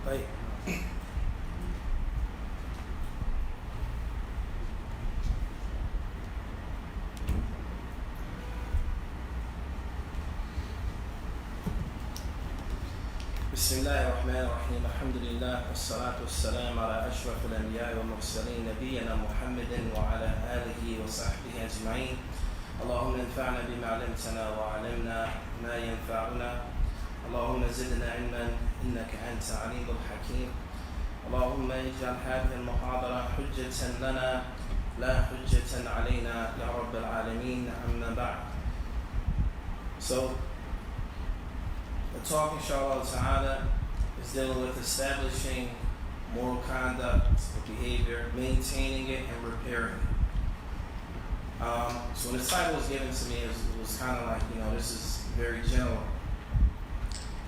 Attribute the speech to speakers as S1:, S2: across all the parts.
S1: طيب. بسم الله الرحمن الرحيم. الحمد لله والصلاة والسلام على أشرف الأنبياء والمرسلين نبينا محمد وعلى آله وصحبه أجمعين. اللهم انفعنا بما علمتنا وعلمنا ما ينفعنا. اللهم زدنا علما إنك أنت عليم الحكيم. اللهم اجعل هذه المحاضرة حجة لنا لا حجة علينا يا رب العالمين. أما بعد. So the talk, inshallah ta'ala, is dealing with establishing moral conduct or behavior, maintaining it, and repairing it. So when the title was given to me, it was kind of like, this is very general.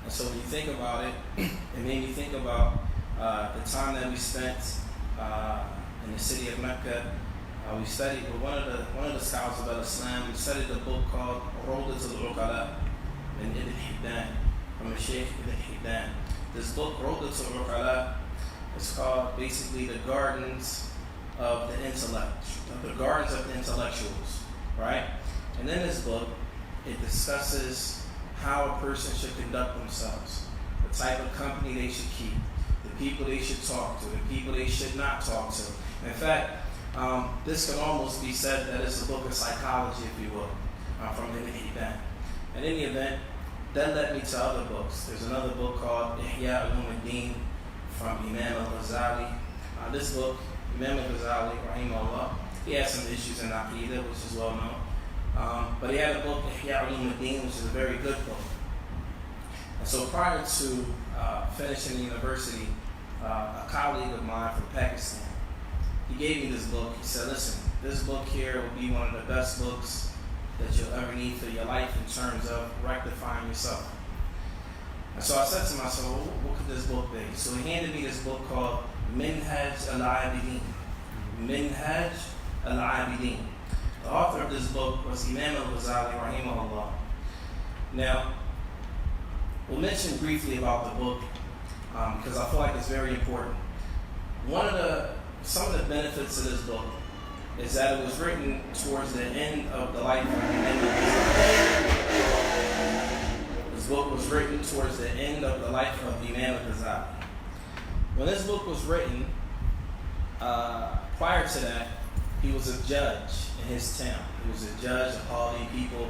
S1: And so when you think about it, it made me think about the time that we spent in the city of Mecca. We studied with one of the scholars of Islam. We studied a book called Moral Character N.Y.C. from the Sheikh Ibn Hibban. This book, Moral Character N.Y.C, is called basically the gardens of the intellect, the gardens of the intellectuals, right? And in this book, it discusses how a person should conduct themselves, the type of company they should keep, the people they should talk to, the people they should not talk to. In fact, this could almost be said that it's a book of psychology, if you will, from Ibn Hibban. And in the event, that led me to other books. There's another book called Ihya Ulumuddin from Imam al-Ghazali. This book, Imam al-Ghazali, rahimahullah, he had some issues in Aqidah, which is well known. But he had a book, Ihya Ulumuddin, which is a very good book. And so prior to finishing the university, a colleague of mine from Pakistan, he gave me this book. He said, listen, this book here will be one of the best books that you'll ever need for your life in terms of rectifying yourself. And so I said to myself, well, what could this book be? So he handed me this book called Minhaj al-Abidin. Minhaj al-Abidin. The author of this book was Imam al-Ghazali, rahimahullah. Now, we'll mention briefly about the book because I feel like it's very important. Some of the benefits of this book is that it was written towards the end of the life of Imam al-Ghazali. This book was written towards the end of the life of Imam al-Ghazali. When this book was written, prior to that, he was a judge in his town. He was a judge of all the people.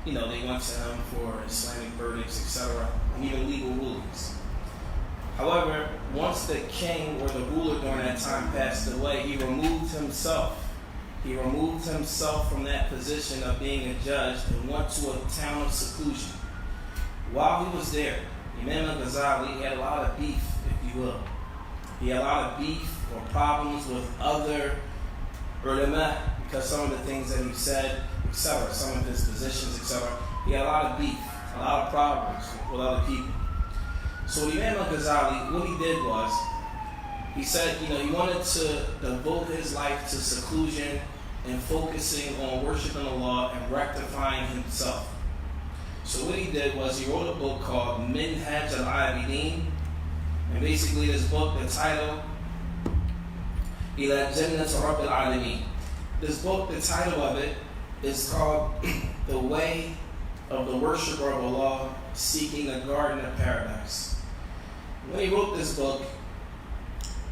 S1: They went to him for Islamic verdicts, etc., and even legal rulings. However, once the king or the ruler during that time passed away, he removed himself. He removed himself from that position of being a judge and went to a town of seclusion. While he was there, Imam al-Ghazali had a lot of beef, if you will. He had a lot of beef or problems with other ulama because some of the things that he said, etc., some of his positions, etc. He had a lot of beef, a lot of problems with other people. So Imam al-Ghazali, what he did was, he said, he wanted to devote his life to seclusion and focusing on worshiping Allah and rectifying himself. So what he did was he wrote a book called Minhaj al-Abidin, and basically this book, the title, Ila Jannat Rabbil Alameen. This book, the title of it is called The Way of the Worshipper of Allah Seeking a Garden of Paradise. When he wrote this book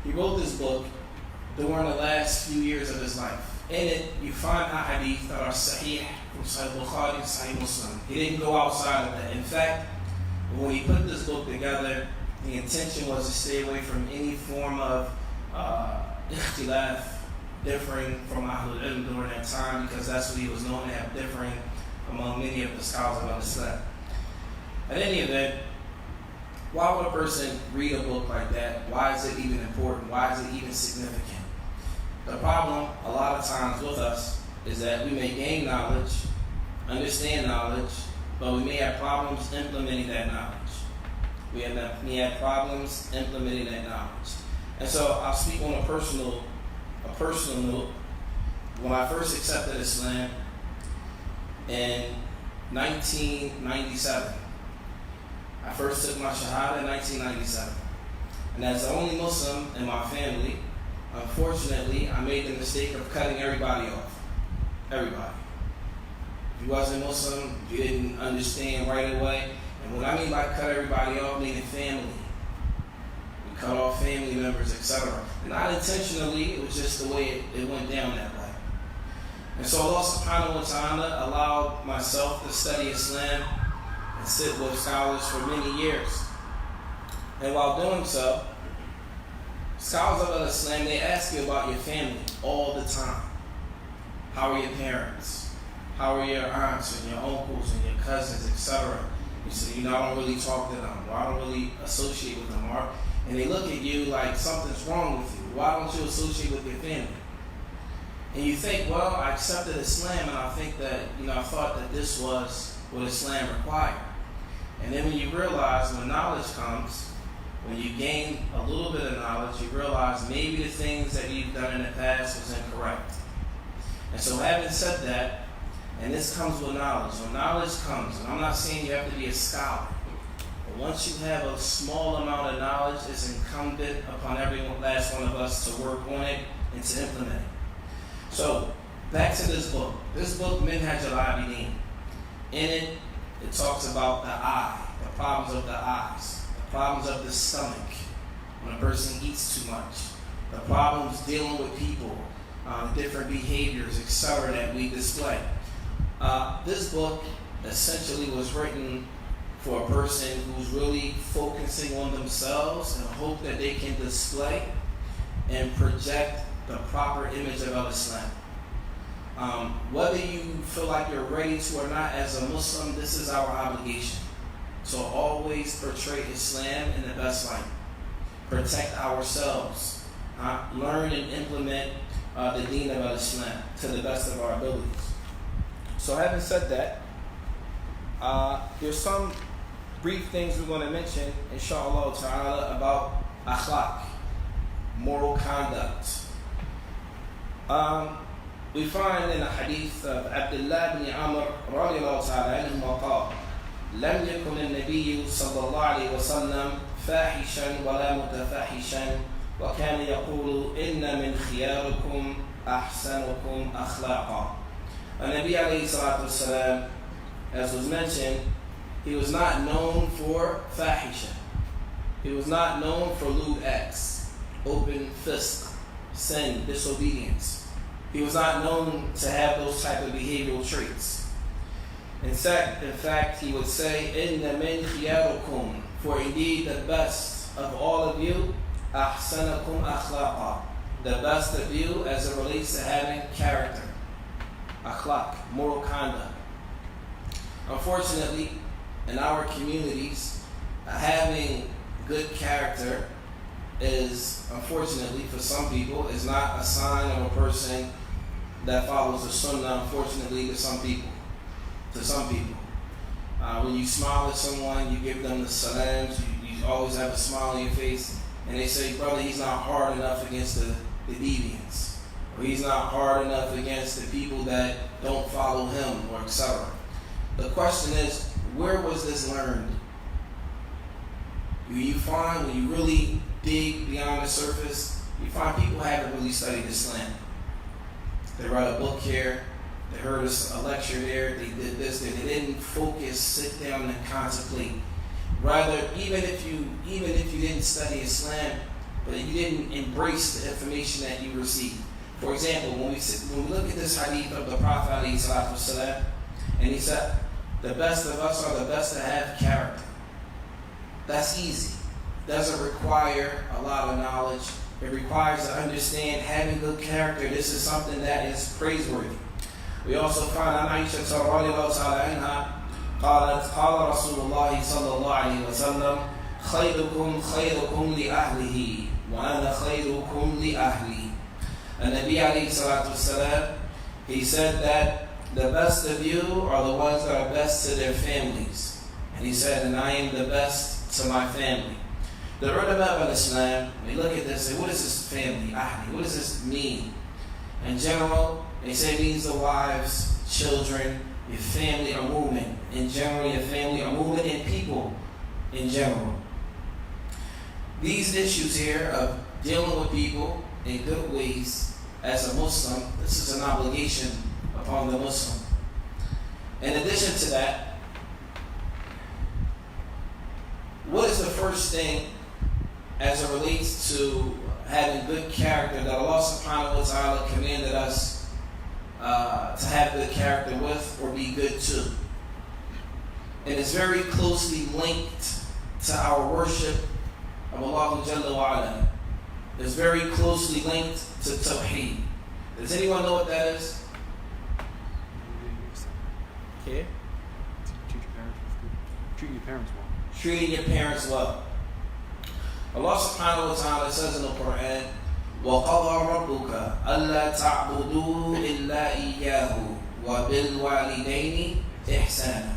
S1: during the last few years of his life. In it, you find hadith that are sahih from Sahih Bukhari and Sahih Muslim. He didn't go outside of that. In fact, when he put this book together, the intention was to stay away from any form of ikhtilaf, differing from Ahlul Ilm during that time, because that's what he was known to have differing among many of the scholars of Islam. At any event, why would a person read a book like that? Why is it even important? Why is it even significant? The problem a lot of times with us is that we may gain knowledge, understand knowledge, but we may have problems implementing that knowledge. We may have problems implementing that knowledge. And so I'll speak on a personal note. When I first accepted Islam in 1997, I first took my Shahada in 1997. And as the only Muslim in my family, unfortunately, I made the mistake of cutting everybody off. Everybody. If you wasn't Muslim, you didn't understand right away. And what I mean by cut everybody off, meaning family. We cut off family members, etc. Not intentionally, it was just the way it went down that way. And so Allah subhanahu wa ta'ala allowed myself to study Islam and sit with scholars for many years. And while doing so, scholars of Islam, they ask you about your family all the time. How are your parents? How are your aunts and your uncles and your cousins, etc.? You say, I don't really talk to them, or I don't really associate with them. And they look at you like something's wrong with you. Why don't you associate with your family? And you think, well, I accepted Islam, and I think that, I thought that this was what Islam required. And then when you realize when knowledge comes, when you gain a little bit of knowledge, you realize maybe the things that you've done in the past was incorrect. And so having said that, and this comes with knowledge. When knowledge comes, and I'm not saying you have to be a scholar, but once you have a small amount of knowledge, it's incumbent upon every last one of us to work on it and to implement it. So, back to this book. This book, Minhaj al-Abidin. In it, it talks about the eye, the problems of the eyes, the problems of the stomach, when a person eats too much, the problems dealing with people, different behaviors, etc. that we display. This book essentially was written for a person who's really focusing on themselves in the hope that they can display and project the proper image of Islam. Whether you feel like you're ready to or not, as a Muslim, this is our obligation. So always portray Islam in the best light. Protect ourselves. Learn and implement the deen of Islam to the best of our abilities. So having said that, there's some brief things we're going to mention, inshallah ta'ala, about akhlaq, moral conduct. We find in the hadith of Abdullah ibn Amr radiallahu ta'ala anhuma قال لم يكن النبي صلى الله عليه وسلم فاحشا ولا متفاحشا وكان يقول إن من خياركم أحسنكم أخلاقا. Nabi alayhi salatu wasalam, as was mentioned, he was not known for fahisha. He was not known for lewd acts, open fist, sin, disobedience. He was not known to have those type of behavioral traits. In fact, he would say, "Inna min khiyarukum," for indeed the best of all of you, ahsanakum akhlaqa, the best of you as it relates to having character, akhlaq, moral conduct. Unfortunately, in our communities, having good character is, unfortunately for some people, is not a sign of a person that follows the sunnah, unfortunately, to some people. When you smile at someone, you give them the salams, you always have a smile on your face, and they say, brother, he's not hard enough against the deviants, or he's not hard enough against the people that don't follow him, or etc. The question is, where was this learned? You find, when you really dig beyond the surface, you find people haven't really studied Islam. They read a book here, they heard a lecture there, they did this, they didn't focus, sit down and contemplate. Rather, even if you didn't study Islam, but you didn't embrace the information that you received. For example, when we look at this hadith of the Prophet ﷺ, and he said, the best of us are the best to have character. That's easy. Doesn't require a lot of knowledge. It requires to understand having good character. This is something that is praiseworthy. We also find Aisha radiallahu ta'ala anha قالت قال رسول الله صلى الله عليه وسلم خيركم خيركم لأهله وأنا خيركم لأهلي. And Nabi alayhi salatu wasalam, he said that the best of you are the ones that are best to their families. And he said, and I am the best to my family. The ulama of Islam, we look at this and say, what is this family? Ahli, what does this mean? In general, they say it means the wives, children, your family or movement. In general, your family or movement, and people in general. these issues here of dealing with people in good ways as a Muslim, this is an obligation upon the Muslim. In addition to that, what is the first thing as it relates to having good character that Allah subhanahu wa ta'ala commanded us to have good character with or be good to? And it's very closely linked to our worship of Allah Jalla wa Ala. It's very closely linked to Tawheed. Does anyone know what that is? Okay.
S2: Treat your parents well.
S1: Treating your parents well. Allah subhanahu wa ta'ala says in the Quran, وَقَضَى رَبُّكَ أَلَّا تَعْبُدُوا إِلَّا إِيَّاهُ وَبِالْوَالِدَيْنِ إِحْسَانًا.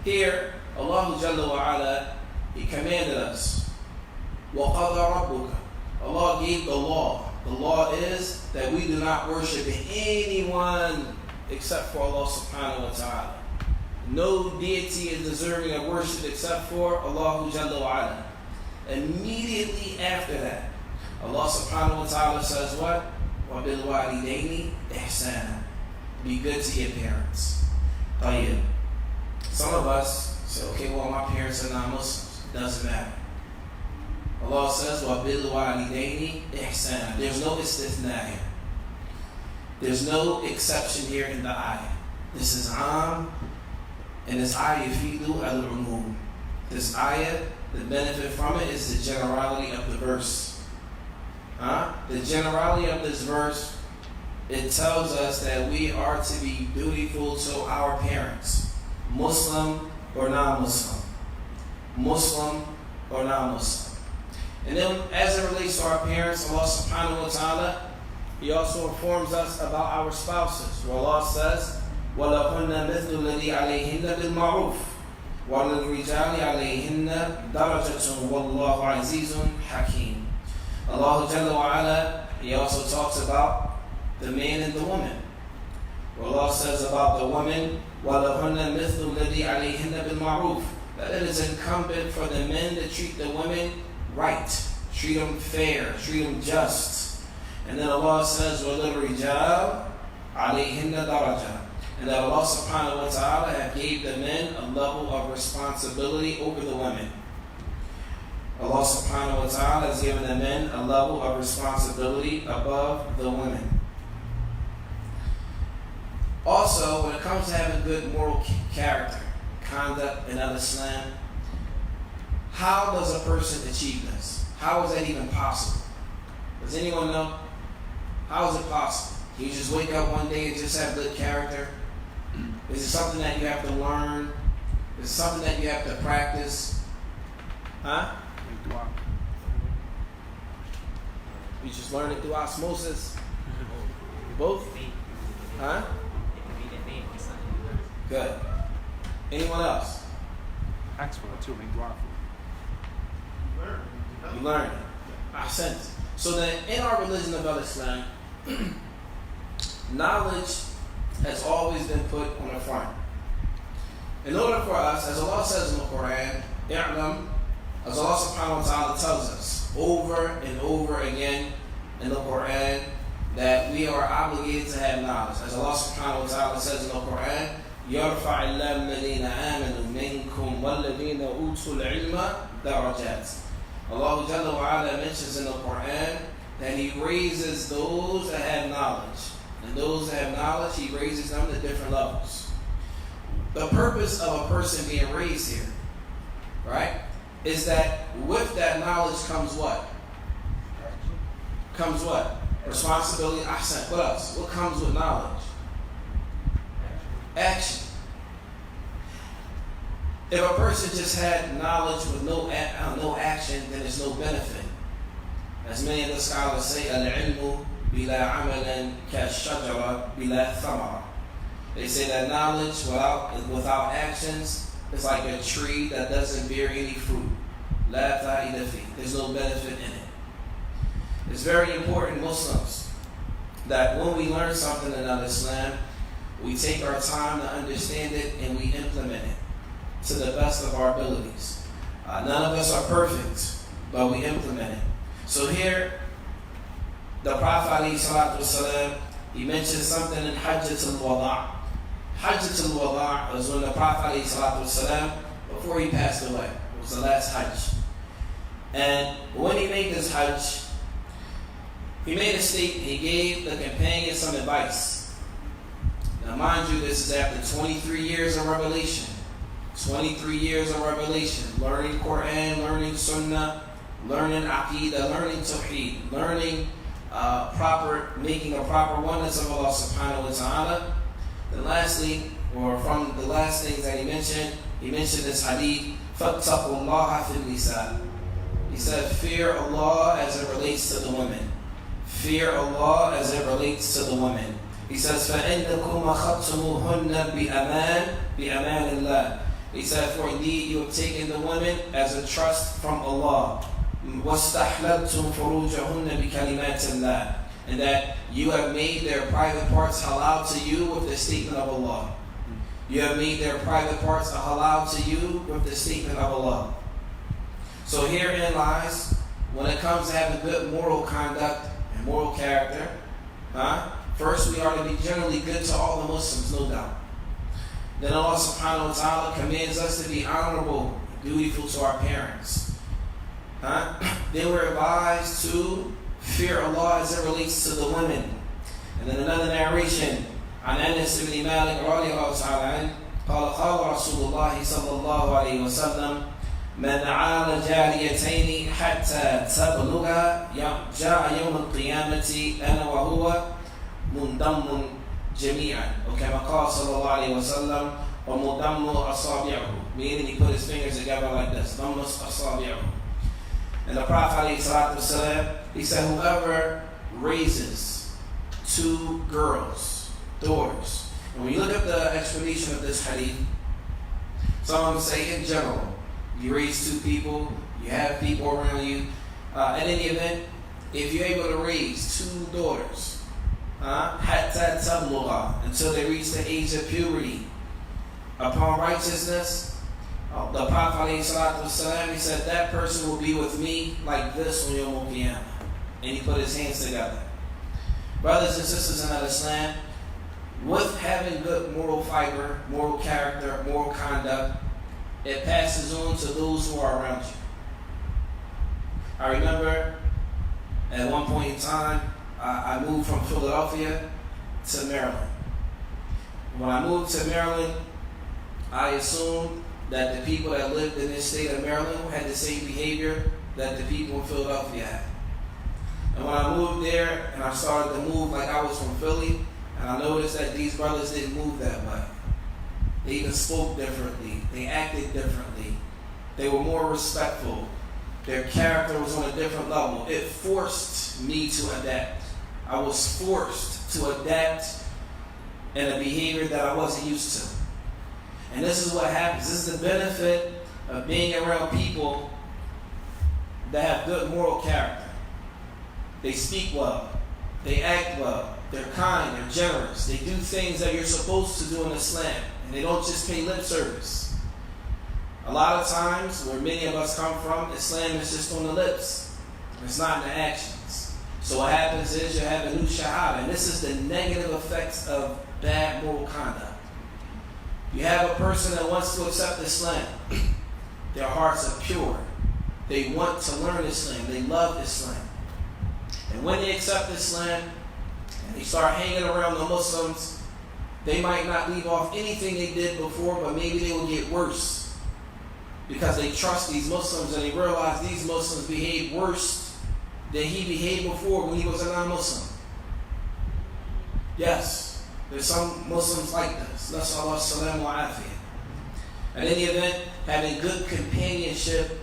S1: Here, Allah Jalla wa Ala, He commanded us. وَقَضَى رَبُّكَ. Allah gave the law. The law is that we do not worship anyone except for Allah subhanahu wa ta'ala. No deity is deserving of worship except for Allah Jalla wa Ala. Immediately after that, Allah subhanahu wa ta'ala says what? وَبِالْوَالِدَيْنِ إِحْسَانًا. Be good to your parents. طيب. Some of us say, okay, well, my parents are not Muslims. It doesn't matter. Allah says, وَبِالْوَالِدَيْنِ إِحْسَانًا. There's no istithna here. There's no exception here in the ayah. This is am, and this ayah yufidu al-umum. This ayah, the benefit from it is the generality of the verse. The generality of this verse, it tells us that we are to be dutiful to our parents, Muslim or non-Muslim. Muslim or non-Muslim. And then as it relates to our parents, Allah subhanahu wa ta'ala, He also informs us about our spouses. Where Allah says, وَلَهُنَّ مِثْلُ الَّذِي عَلَيْهِنَّ بِالْمَعْرُوفِ وَلِلرِّجَالِ عَلَيْهِنَّ دَرَجَةٌ وَاللَّهُ عَزِيزٌ حَكِيمٌ. Allah Jalla wa Ala, He also talks about the man and the woman. Where Allah says about the woman, وَلَهُنَّ مِثْلُ الَّذِي عَلَيْهِنَّ بِالْمَعْرُوفِ. That it is incumbent for the men to treat the women right, treat them fair, treat them just. And then Allah says, وَلِلرِّجَالِ عَلَيْهِنَّ دَرَجَةٌ. And that Allah subhanahu wa ta'ala have gave the men a level of responsibility over the women. Allah subhanahu wa ta'ala has given the men a level of responsibility above the women. Also, when it comes to having good moral character, conduct in Islam, how does a person achieve this? How is that even possible? Does anyone know? How is it possible? You just wake up one day and just have good character? Is it something that you have to learn? Is it something that you have to practice? You just learn it through osmosis? Both? Good. Anyone else?
S2: Ask for it too, make dua for it.
S1: You learn it. Ahsant. So that in our religion of Islam, knowledge has always been put on the front. In order for us, as Allah says in the Quran, i'lam, as Allah subhanahu wa ta'ala tells us over and over again in the Quran, that we are obligated to have knowledge. As Allah subhanahu wa ta'ala says in the Quran, يَرْفَعِ اللَّهُ الَّذِينَ آمَنُوا مِنْكُمْ وَالَّذِينَ أُوتُوا الْعِلْمَ دَرَجَاتٍ. Allah Jalla wa Ala mentions in the Quran that He raises those that have knowledge. And those that have knowledge, He raises them to different levels. The purpose of a person being raised here, right, is that with that knowledge comes what? Comes what? Responsibility. Ahsan. What else? What comes with knowledge? Action. If a person just had knowledge with no action, then there's no benefit. As many of the scholars say, al-ilmu bila amalan ka-shajara bila thamara. They say that knowledge without actions is like a tree that doesn't bear any fruit. La fa'ida fi. There's no benefit in it. It's very important, Muslims, that when we learn something in Islam, we take our time to understand it and we implement it to the best of our abilities. None of us are perfect, but we implement it. So here, the Prophet ﷺ, he mentioned something in Hajjatul Wada'. Hajjatul Wada' was when the Prophet ﷺ, before he passed away, it was the last Hajj. And when he made this Hajj, he made a statement. He gave the companions some advice. Now mind you, this is after 23 years of revelation. 23 years of revelation. Learning Quran, learning Sunnah, learning Aqidah, learning Tawheed, learning making a proper oneness of Allah subhanahu wa ta'ala. Then lastly, or from the last things that he mentioned this hadith, فَاتَّقُوا اللَّهَ فِي النِّسَاءِ. He said, fear Allah as it relates to the women. Fear Allah as it relates to the women. He says, فَإِنَّكُمْ أَخَذْتُمُوهُنَّ بِأَمَانِ اللَّهِ. He said, for indeed you have taken the women as a trust from Allah. وَاسْتَحْلَلْتُمْ فُرُوجَهُنَّ بِكَلِمَاتِ اللَّهِ. And that you have made their private parts halal to you with the statement of Allah. You have made their private parts halal to you with the statement of Allah. So herein lies, when it comes to having good moral conduct and moral character, first we are to be generally good to all the Muslims, no doubt. Then Allah subhanahu wa ta'ala commands us to be honorable, dutiful to our parents. Then we're advised to fear Allah as it relates to the women. And then another narration, عن أنس بن مالك رضي الله تعالى عنه قال قال رسول الله صلى الله عليه وسلم من عال جاريتين حتى تبلغ جاء يوم القيامة أنا وهو منضم جميعا. وكما قال صلى الله عليه وسلم ومضم أصابعه. Meaning he put his fingers together like this. ضم أصابعه. And the Prophet ﷺ, he said, whoever raises two girls, daughters. And when you look at the explanation of this hadith, some of them say in general, you raise two people, you have people around you. In any event, if you're able to raise two daughters, حَتَّى تَبْلُغَ, until they reach the age of puberty, upon righteousness, the Prophet ﷺ, he said, that person will be with me like this on Yawm al-Qiyamah. And he put his hands together. Brothers and sisters in Islam, with having good moral fiber, moral character, moral conduct, it passes on to those who are around you. I remember at one point in time, I moved from Philadelphia to Maryland. When I moved to Maryland, I assumed that the people that lived in this state of Maryland had the same behavior that the people in Philadelphia had. And when I moved there and I started to move like I was from Philly, and I noticed that these brothers didn't move that way. They even spoke differently. They acted differently. They were more respectful. Their character was on a different level. It forced me to adapt. I was forced to adapt in a behavior that I wasn't used to. And this is what happens. This is the benefit of being around people that have good moral character. They speak well. They act well. They're kind. They're generous. They do things that you're supposed to do in Islam. And they don't just pay lip service. A lot of times, where many of us come from, Islam is just on the lips. It's not in the actions. So what happens is you have a new shahada. And this is the negative effects of bad moral conduct. You have a person that wants to accept Islam. Their hearts are pure. They want to learn Islam. They love Islam. And when they accept Islam and they start hanging around the Muslims, they might not leave off anything they did before, but maybe they will get worse. Because they trust these Muslims and they realize these Muslims behave worse than he behaved before when he was a non-Muslim. Yes. There's some Muslims like this. Nas'Allah salam wa afiyah. In any event, having good companionship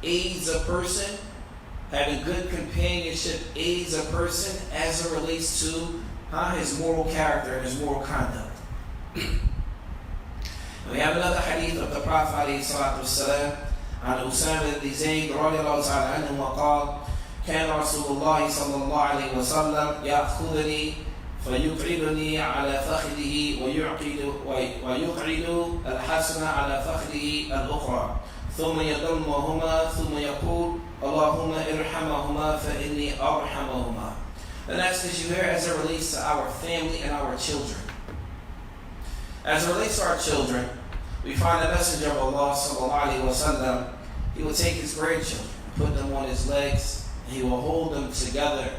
S1: aids a person. Having good companionship aids a person as it relates to his moral character and his moral conduct. We have another hadith of the Prophet ﷺ عن أسامة بن زيد رضي الله تعالى عنه وقال كان رسول الله صلى الله عليه وسلم يأخذني فيقعدني على فخذه ويقعد الحسن على فخذه الأخرى ثم يضمهما ثم يقول اللهم ارحمهما فإني أرحمهما. The next issue here as it relates to our family and our children. As it relates to our children, we find the Messenger of Allah sallallahu alaihi wasallam, he will take his grandchildren, put them on his legs, and he will hold them together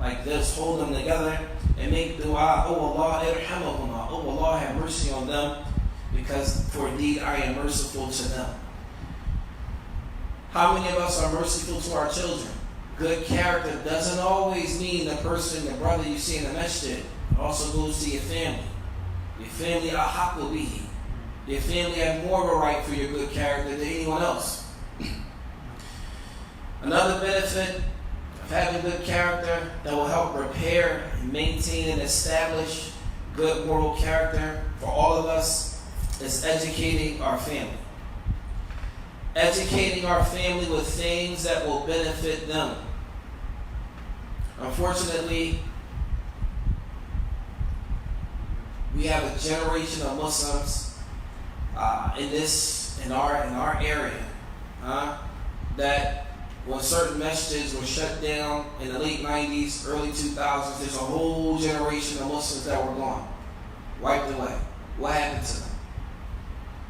S1: like this, hold them together and make dua, oh Allah, irhamahuma, oh Allah, have mercy on them, because for indeed I am merciful to them. How many of us are merciful to our children? Good character doesn't always mean the person, the brother you see in the masjid. It also goes to your family. Your family ahaqu bihi. Your family have more of a right for your good character than anyone else. Another benefit of having good character that will help repair and maintain and establish good moral character for all of us is educating our family. Educating our family with things that will benefit them. Unfortunately, we have a generation of Muslims in our area that when certain messages were shut down in the late 90s, early 2000s, there's a whole generation of Muslims that were gone, wiped away. What happened to them?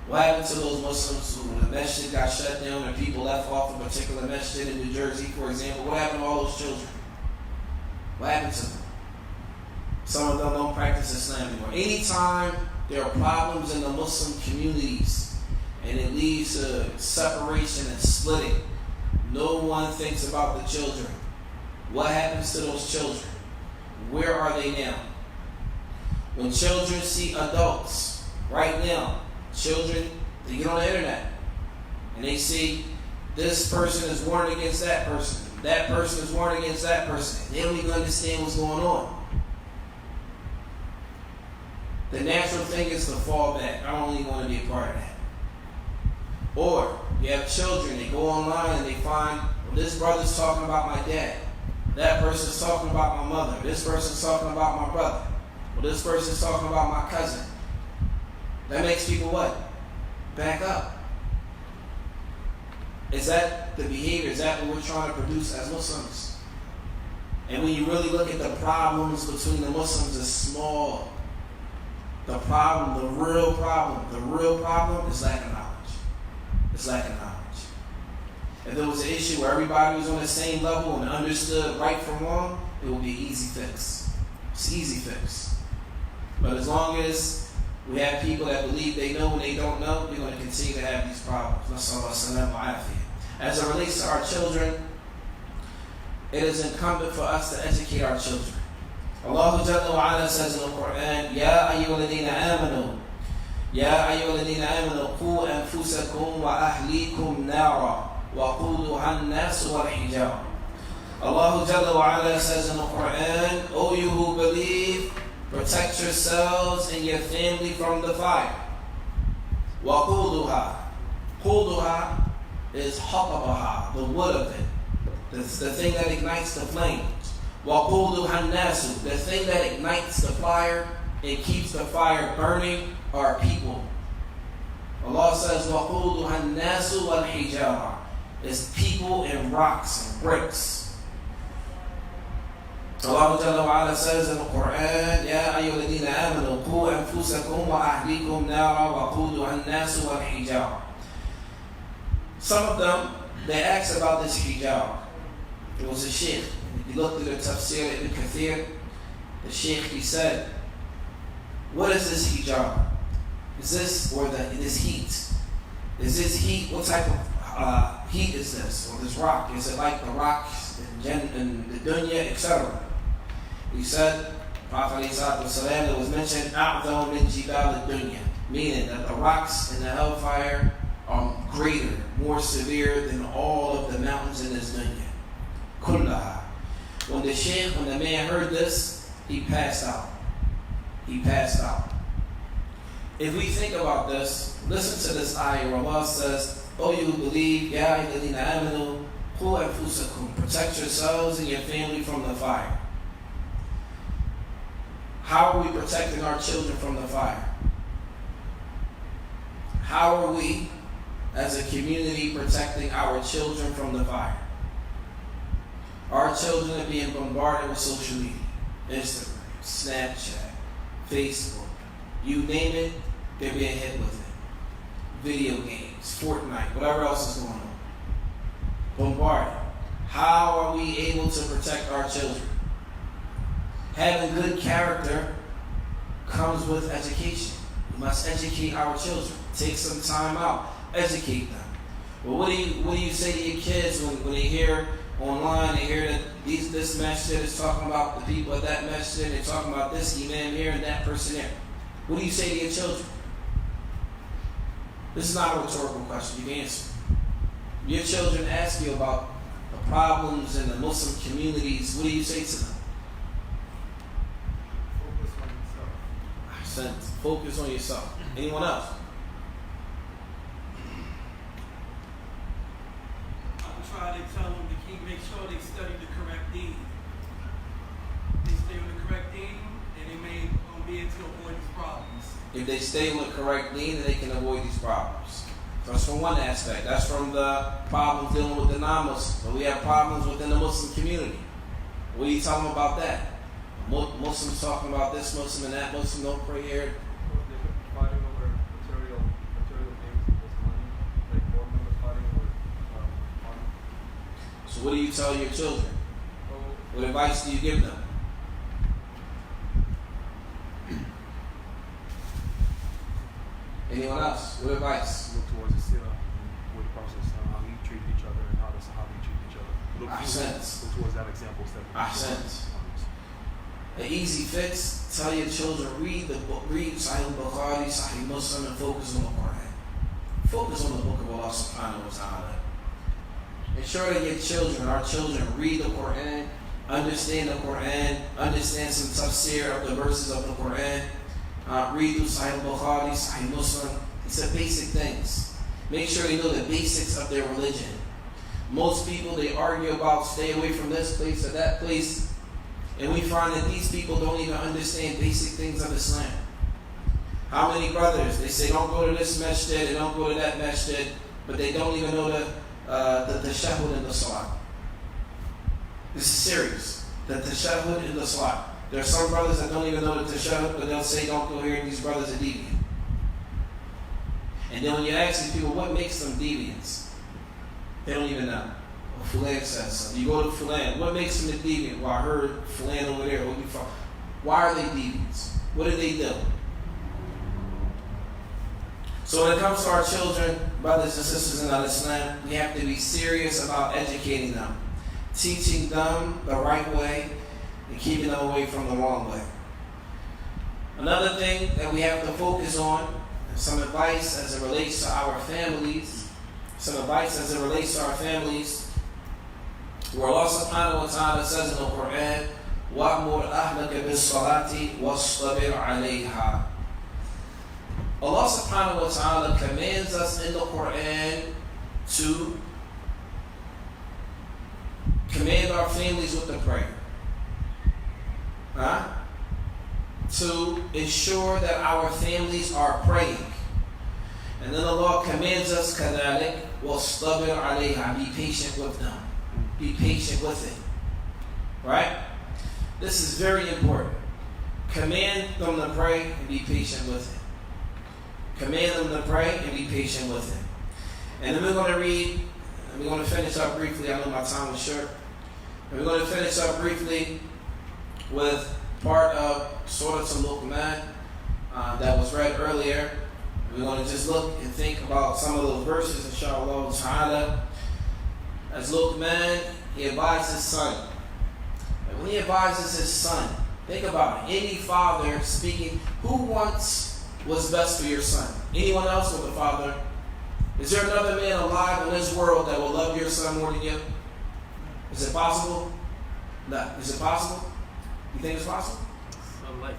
S1: What happened to those Muslims who the masjid got shut down and people left off a particular masjid in New Jersey, for example? What happened to all those children? What happened to them? Some of them don't practice Islam anymore. Anytime there are problems in the Muslim communities and it leads to separation and splitting, no one thinks about the children. What happens to those children? Where are they now? When children see adults, right now, children, they get on the internet and they see this person is warned against that person is warned against that person. They don't even understand what's going on. The natural thing is to fall back. I don't even want to be a part of that. Or you have children, they go online and they find, well, this brother's talking about my dad. That person's talking about my mother. This person's talking about my brother. Well, this person's talking about my cousin. That makes people what? Back up. Is that the behavior? Is that what we're trying to produce as Muslims? And when you really look at the problems between the Muslims, it's small. The problem, the real problem is lack of knowledge. It's lack of knowledge. If there was an issue where everybody was on the same level and understood right from wrong, it would be an easy fix. It's an easy fix. But as long as we have people that believe they know when they don't know, we're going to continue to have these problems. As it relates to our children, it is incumbent for us to educate our children. Allah Jalla wa Ala says in the Quran, Ya ayyuhalladhina amanu, Ya ayyuhalladhina amanu, qu anfusakum wa ahlikum nara, wa quduha an-nas wal hijab. Allah Jalla wa Ala says in the Quran, O you who believe, protect yourselves and your family from the fire. وَقُودُهَا. Quduha is haqabaha, the wood of it. The thing that ignites the flames. وَقُودُهَا النَّاسُ. The thing that ignites the fire and keeps the fire burning are people. Allah says, وَقُودُهَا النَّاسُ وَالْحِجَارَةُ. It's people and rocks and bricks. Allah Jalla wa Ala says in the Quran, Ya ayyuhalladhina amanu, qu anfusakum wa ahlikum nara wa quduha an-nas wal hijab. Some of them, they asked about this hijab. It was a sheikh. If you look through the tafsir Ibn Kathir, the sheikh, he said, what is this hijab? Is this, or this heat? Is this heat, what type of heat is this? Or this rock? Is it like the rocks in the dunya, etc.? He said, Prophet ﷺ, that was mentioned, أَعْظَمُ مِنْ جِبَالِ الدُّنْيَا, meaning that the rocks in the hellfire are greater, more severe than all of the mountains in this dunya. كُلَّهَا. When the man heard this, he passed out. He passed out. If we think about this, listen to this ayah where Allah says, O you who believe, Ya ayyuhalladhina amanu, qu anfusakum, protect yourselves and your family from the fire. How are we protecting our children from the fire? How are we, as a community protecting our children from the fire? Our children are being bombarded with social media, Instagram, Snapchat, Facebook, you name it, they're being hit with it. Video games, Fortnite, whatever else is going on. Bombarded. How are we able to protect our children? Having good character comes with education. We must educate our children. Take some time out, educate them. Well, what do you say to your kids when they hear online, they hear that this masjid is talking about the people at that masjid, they're talking about this imam here and that person there? What do you say to your children? This is not a rhetorical question. You can answer. Your children ask you about the problems in the Muslim communities. What do you say to them?
S3: Focus on yourself.
S1: I said, focus on yourself. Anyone else?
S4: I try to tell them to make sure they study the correct deed. They stay on the correct deed, and they may be able to avoid these problems.
S1: If they stay on the correct deed, then they can avoid these problems. So that's from one aspect. That's from the problems dealing with the non-Muslims. But we have problems within the Muslim community. What are you talking about that? Muslims talking about this Muslim and that Muslim, don't pray here.
S3: They're fighting over material things, just money, like board members fighting over money.
S1: So what do you tell your children?
S3: So
S1: What advice do you give them? Anyone else? What advice?
S2: Look towards the sila, with the process, how we treat each other and how we treat each other. Look towards that example step.
S1: An easy fix, tell your children, read the book, read Sahih Bukhari, Sahih Muslim, and focus on the Quran. Focus on the book of Allah subhanahu wa ta'ala. Ensure that your children, our children, read the Quran, understand the Quran, understand some tafsir of the verses of the Quran, read through Sahih Bukhari, Sahih Muslim. It's the basic things. Make sure they know the basics of their religion. Most people, they argue about stay away from this place or that place, and we find that these people don't even understand basic things of Islam. How many brothers, they say don't go to this masjid and don't go to that masjid, but they don't even know the tashahhud in the salat. This is serious. The tashahhud in the salat. There are some brothers that don't even know the tashahhud, but they'll say don't go here, and these brothers are deviant. And then when you ask these people what makes them deviants, they don't even know. Well, Fulan says something. You go to Fulan, what makes them a deviant? Well, I heard Fulan over there. Why are they deviants? What did they do? So when it comes to our children, brothers and sisters in Islam, we have to be serious about educating them, teaching them the right way, and keeping them away from the wrong way. Another thing that we have to focus on, some advice as it relates to our families, where Allah subhanahu wa ta'ala says in the Quran, وَأْمُرْ أَهْلَكَ بِالصَّلَاةِ وَاصْطَبِرْ عَلَيْهَا. Allah subhanahu wa ta'ala commands us in the Quran to command our families with the prayer. To ensure that our families are praying. And then Allah commands us, كَذَلِكَ وَاصْطَبِرْ عَلَيْهَا. Be patient with them. Be patient with it. Right? This is very important. Command them to pray and be patient with it. Command them to pray and be patient with it. And then we're going to read, and we're going to finish up briefly. I know my time is short. And we're going to finish up briefly with part of Surah Al-Luqman that was read earlier. We're going to just look and think about some of those verses, inshallah ta'ala. As Luqman, he advised his son. And when he advises his son, think about it. Any father speaking, who wants what's best for your son? Anyone else with a father? Is there another man alive in this world that will love your son more than you? Is it possible? No. Is it possible? You think it's possible?
S4: Unlikely.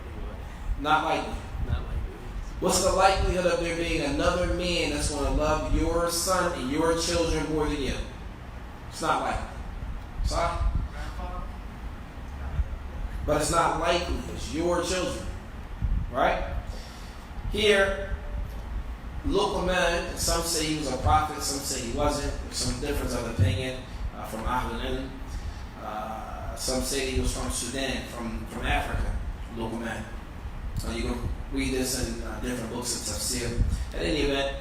S1: Not likely.
S4: Not likely.
S1: What's the likelihood of there being another man that's going to love your son and your children more than you? It's not likely. Sorry? But it's not likely. It's your children. Right? Here, Luqman, some say he was a prophet, some say he wasn't. There's some difference of opinion from Ahlul Ilm. Some say he was from Sudan, from Africa, Luqman. You can read this in different books of tafsir. At any event,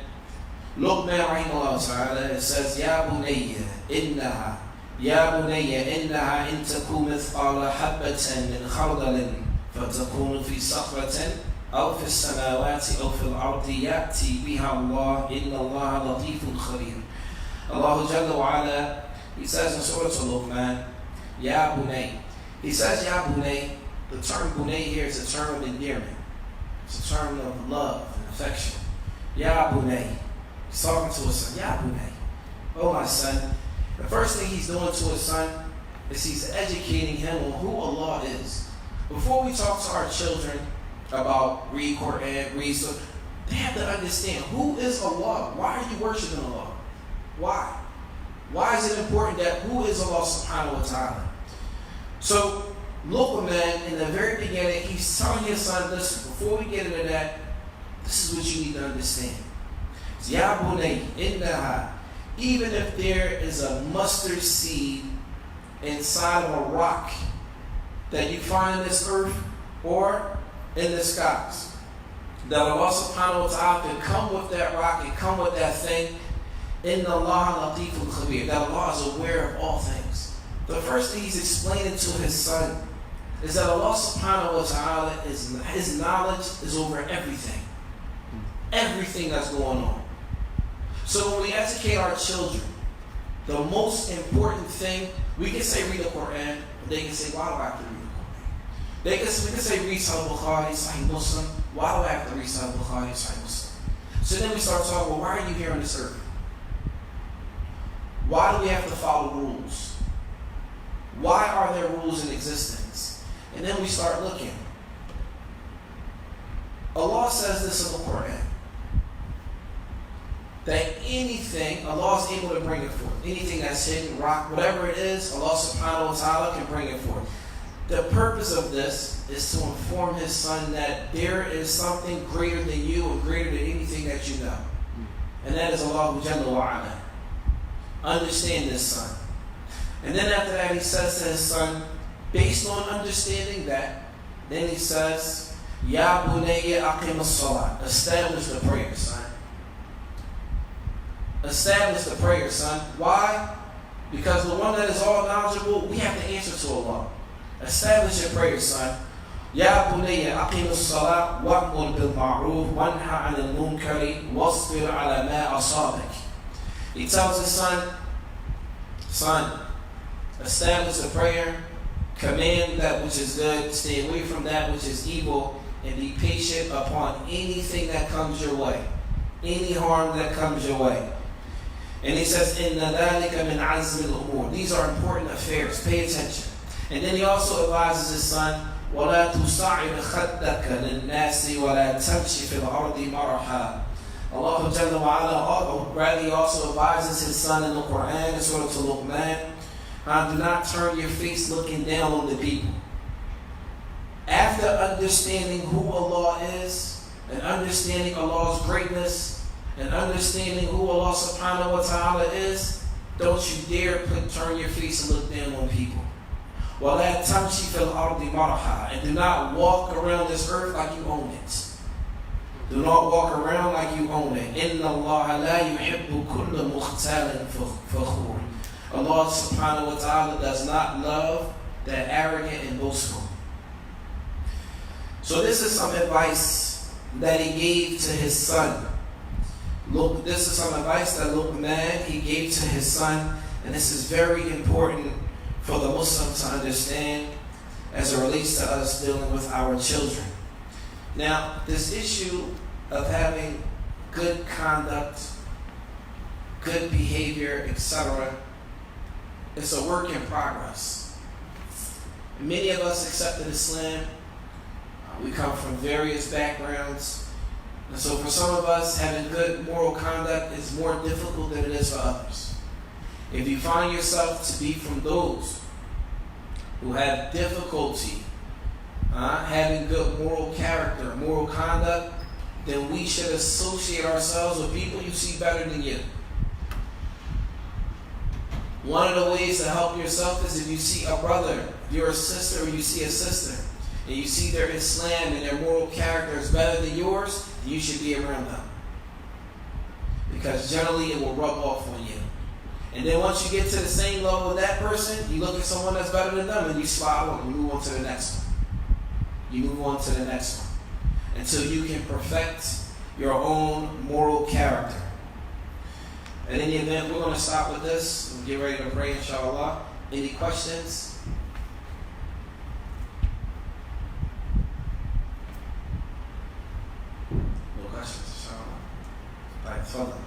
S1: Luqman rahimahullah ta'ala, it says, Ya bunayya innaha, Ya bunayya innaha in taku mithqala habbatan min khardalin fatakunu fi sakhratin أو في السماوات أو في الأرض يأتي بها الله إن الله لطيف خبير. Allah Jalla wa Ala, He says in Surah Al-Luqman, Ya Bunay. He says Ya Bunay. The term Bunay here is a term of endearment. It's a term of love and affection. Ya Bunay. He's talking to his son. Ya Bunay. Oh my son. The first thing he's doing to his son is he's educating him on who Allah is. Before we talk to our children about read Quran, read stuff, they have to understand who is Allah. Why are you worshiping Allah? Why? Why is it important that who is Allah subhanahu wa ta'ala? So Luqman, in the very beginning, he's telling his son, listen, before we get into that, this is what you need to understand. Ya bunay innaha, even if there is a mustard seed inside of a rock that you find in this earth or in the skies, that Allah subhanahu wa ta'ala can come with that rock and come with that thing. Inna Allah latiful khabir, that Allah is aware of all things. The first thing he's explaining to his son is that Allah subhanahu wa ta'ala, his knowledge is over everything. Everything that's going on. So when we educate our children, the most important thing, we can say read the Quran, but they can say, why do I have to read the Quran? We can say read Sahih Bukhari, Sahih Muslim. Why do I have to read Sahih Bukhari, Sahih Muslim? So then we start talking, well, why are you here on this earth? Why do we have to follow rules? Why are there rules in existence? And then we start looking. Allah says this in the Quran, that anything, Allah is able to bring it forth. Anything that's hidden, rock, whatever it is, Allah subhanahu wa ta'ala can bring it forth. The purpose of this is to inform his son that there is something greater than you or greater than anything that you know. And that is Allah Jalla wa Ala. Understand this, son. And then after that he says to his son, based on understanding that, then he says, Ya bunayya aqim as-salat. Establish the prayer, son. Establish the prayer, son. Why? Because the one that is all knowledgeable, we have to answer to Allah. Establish your prayer, son. Ya bunayya aqim as-salat wa'mur bil ma'ruf wanha 'anil munkari wasbir 'ala ma asabak. He tells his son, establish the prayer, command that which is good, stay away from that which is evil, and be patient upon anything that comes your way, any harm that comes your way. And he says, Inna dhalika min azmi al-umur. These are important affairs. Pay attention. And then he also advises his son, وَلَا تُصَعِرْ خَدَّكَ لِلنَّاسِ وَلَا تَمْشِ فِي الْأَرْضِ مَرَحًا. Allah Jalla wa Ala, rather he also advises his son in the Quran, in Surah Al-Luqman, do not turn your face looking down on the people. After understanding who Allah is, and understanding Allah's greatness, and understanding who Allah subhanahu wa ta'ala is, don't you dare turn your face and look down on people. وَلَا تَمْشِ فِي الْأَرْضِ مَرَحًا. And do not walk around this earth like you own it. Do not walk around like you own it. إِنَّ اللَّهَ لَا يُحِبُّ كُلَّ مُخْتَالٍ فَخُورٍ. Allah subhanahu wa ta'ala does not love that arrogant and boastful. So this is some advice that he gave to his son. Look, this is some advice that Luqman he gave to his son, and this is very important for the Muslim to understand as it relates to us dealing with our children. Now, this issue of having good conduct, good behavior, etc., it's a work in progress. Many of us accepted Islam. We come from various backgrounds. And so for some of us, having good moral conduct is more difficult than it is for others. If you find yourself to be from those who have difficulty having good moral character, moral conduct, then we should associate ourselves with people you see better than you. One of the ways to help yourself is if you see a brother, if you're a sister, or you see a sister, and you see their Islam and their moral character is better than yours, then you should be around them. Because generally it will rub off on you. And then once you get to the same level with that person, you look at someone that's better than them and you slide on and move on to the next one. You move on to the next one. Until you can perfect your own moral character. And in the event, we're going to stop with this. We'll get ready to pray, inshallah. Any questions? No questions, inshallah. Right, follow.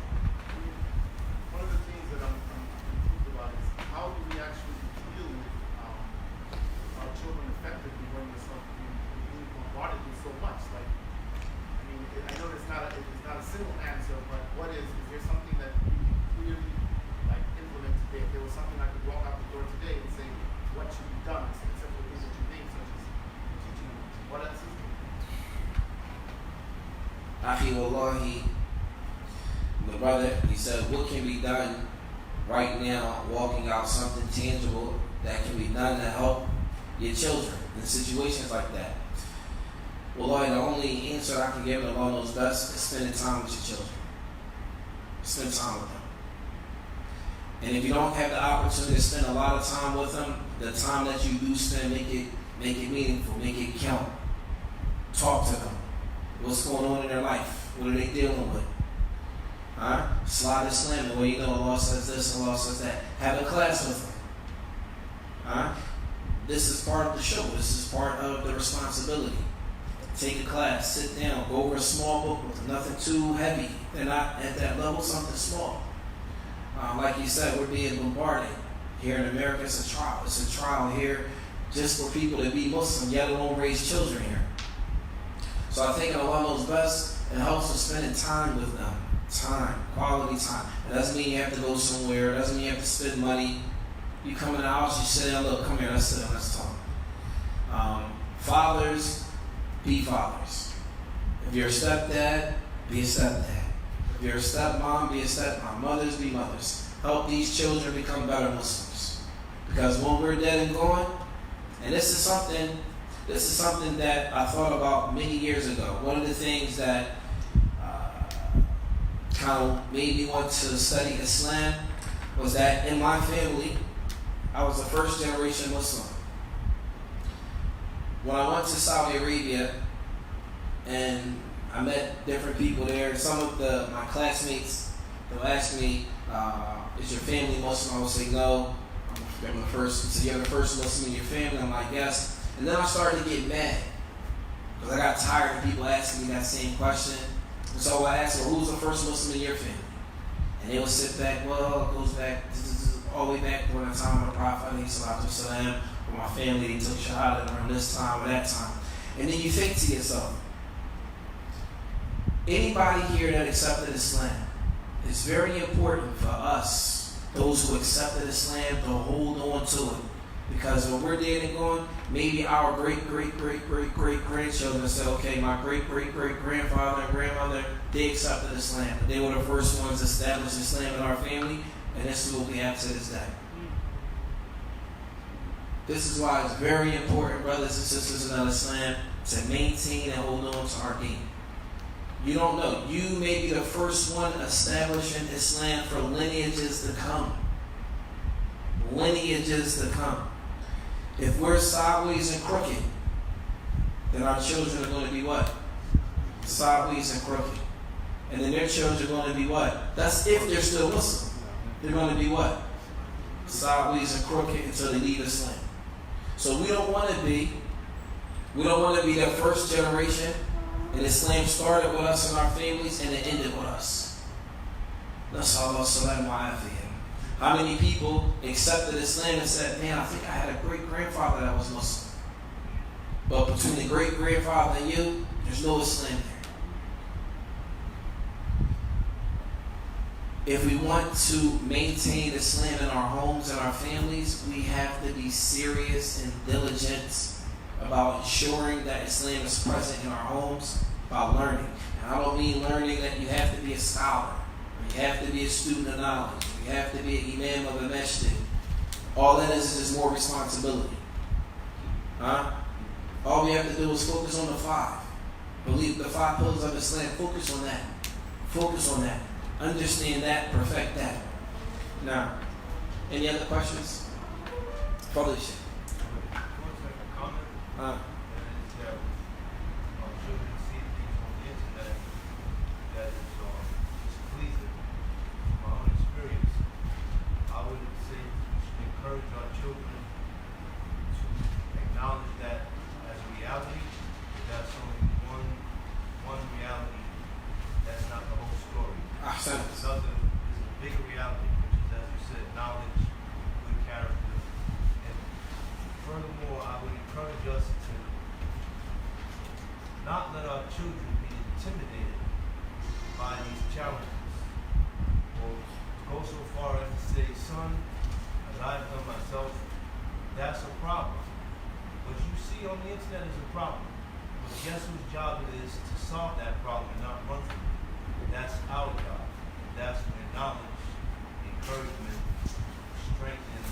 S5: One of the things that I'm confused about is how do we actually deal with our children effectively when we're being bombarded with so much? Like, I mean, I know it's not a simple answer, but what is there something that we can clearly like implement today? If there was something I could walk out the door today and say what should be done, except for things that you think, such as teaching what else is there?
S1: Akhi wallahi, the brother, he said, what can be done right now, walking out something tangible that can be done to help your children in situations like that? Wallahi, the only answer I can give that Allah knows best is spending time with your children. Spend time with them. And if you don't have the opportunity to spend a lot of time with them, the time that you do spend, make it meaningful, make it count. Talk to them. What's going on in their life? What are they dealing with? Alright? Slide and slam. Well, you know Allah says this, Allah says that. Have a class with them. Alright? This is part of the show. This is part of the responsibility. Take a class, sit down, go over a small book with them. Nothing too heavy. They're not at that level, something small. Like you said, we're being bombarded. Here in America, it's a trial. It's a trial here just for people to be Muslim, yet alone raise children here. So I think Allah knows best. It helps with spending time with them. Time, quality time. It doesn't mean you have to go somewhere. It doesn't mean you have to spend money. You come in the house, you sit down, look, come here, let's sit down, let's talk. Fathers, be fathers. If you're a stepdad, be a stepdad. If you're a stepmom, be a stepmom. Mothers, be mothers. Help these children become better Muslims. Because when we're dead and gone, and this is something that I thought about many years ago. One of the things that kind of made me want to study Islam was that in my family, I was a first generation Muslim. When I went to Saudi Arabia and I met different people there, some of my classmates, they'll ask me, is your family Muslim? I will say no. I'm the first. So you're the first Muslim in your family? I'm like, yes. And then I started to get mad because I got tired of people asking me that same question. And so I asked, well, who's the first Muslim in your family? And they would sit back, well, it goes back all the way back during the time of the Prophet, or my family, they took Shahada around this time or that time. And then you think to yourself, anybody here that accepted Islam, it's very important for us, those who accepted Islam, to hold on to it. Because when we're dead and gone, maybe our great-great-great-great-great-grandchildren say, okay, my great-great-great-grandfather and grandmother, they accepted Islam. But they were the first ones to establish Islam in our family, and this is what we have to this day. This is why it's very important, brothers and sisters in Islam, to maintain and hold on to our deen. You don't know. You may be the first one establishing Islam for lineages to come. Lineages to come. If we're sideways and crooked, then our children are going to be what? Sideways and crooked. And then their children are going to be what? That's if they're still Muslim. They're going to be what? Sideways and crooked until they leave Islam. So we don't want to be that first generation, and Islam started with us and our families and it ended with us. Nas'Allah salam wa afiyah. How many people accepted Islam and said, man, I think I had a great-grandfather that was Muslim. But between the great-grandfather and you, there's no Islam there. If we want to maintain Islam in our homes and our families, we have to be serious and diligent about ensuring that Islam is present in our homes by learning. And And I don't mean learning that you have to be a scholar, or you have to be a student of knowledge, or you have to be an imam of a masjid. All that is just more responsibility. Huh? All we have to do is focus on the 5. Believe the 5 pillars of Islam. Focus on that. Focus on that. Understand that. Perfect that. Now, any other questions? Felicia.
S6: Comment. And it's that our children see things on the internet that is displeasing. From my own experience, I would say we should encourage our children to acknowledge that as a reality, but that's only one reality. That's not the whole story. Another is a bigger reality, which is, as you said, knowledge, good character, and furthermore, I would encourage us to not let our children be intimidated by these challenges, or go so far as to say, son, as I've done myself, that's a problem. What you see on the internet is a problem. But guess whose job it is to solve that problem and not run from it? That's our job. That's where knowledge, encouragement, strength, and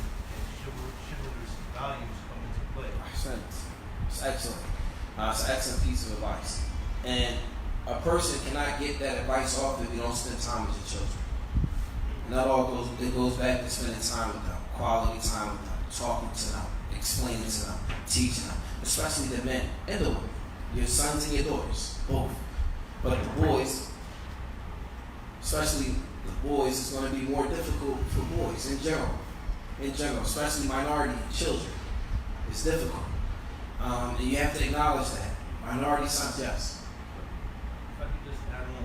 S6: chivalrous values come into play.
S1: Excellent. It's excellent. It's an excellent piece of advice. And a person cannot get that advice off if you don't spend time with your children. And that all goes back to spending time with them, quality time with them, talking to them, explaining to them, teaching them, especially the men and the women, your sons and your daughters, both. But the boys, especially the boys, it's going to be more difficult for boys in general, especially minority children. It's difficult. And you have to acknowledge that. Minority sons, yes.
S6: If I could just add on,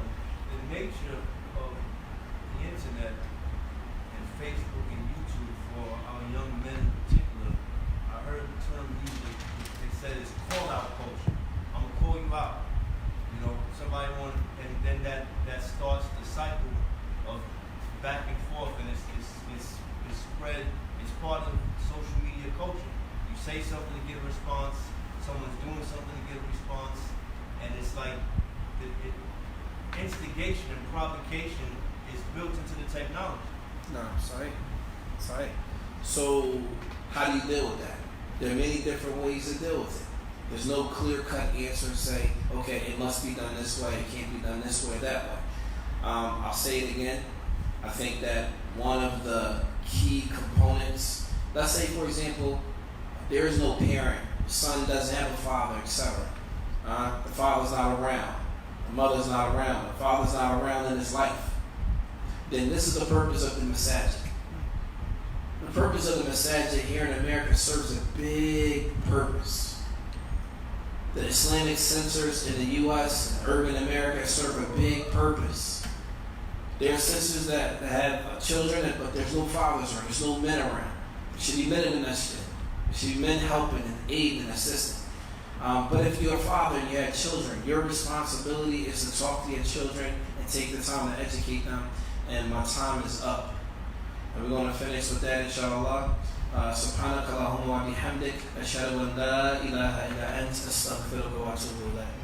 S6: the nature of the internet and Facebook and YouTube for our young men in particular, I heard the term used, they said it's call out culture. I'm gonna call you out. You know, somebody and then that starts the cycle of back and forth, and it's spread. It's part of social media culture. You say something to get a response. Someone's doing something to get a response, and it's like instigation and provocation is built into the technology.
S1: No, sorry. So, how do you deal with that? There are many different ways to deal with it. There's no clear-cut answer to say, okay, it must be done this way, it can't be done this way, that way. I'll say it again. I think that one of the key components, let's say, for example, there is no parent, the son doesn't have a father, etc. The father's not around, the mother's not around, the father's not around in his life. Then this is the purpose of the masajid. The purpose of the masajid here in America serves a big purpose. The Islamic centers in the U.S. and urban America serve a big purpose. There are sisters that have children, but there's no fathers around, there's no men around. There should be men in the masjid. There should be men helping and aiding and assisting. But if you're a father and you have children, your responsibility is to talk to your children and take the time to educate them. And my time is up. And we're going to finish with that, inshallah. سبحانك اللهم وبحمدك أشهد أن لا إله إلا أنت أستغفرك وأتوب إليك.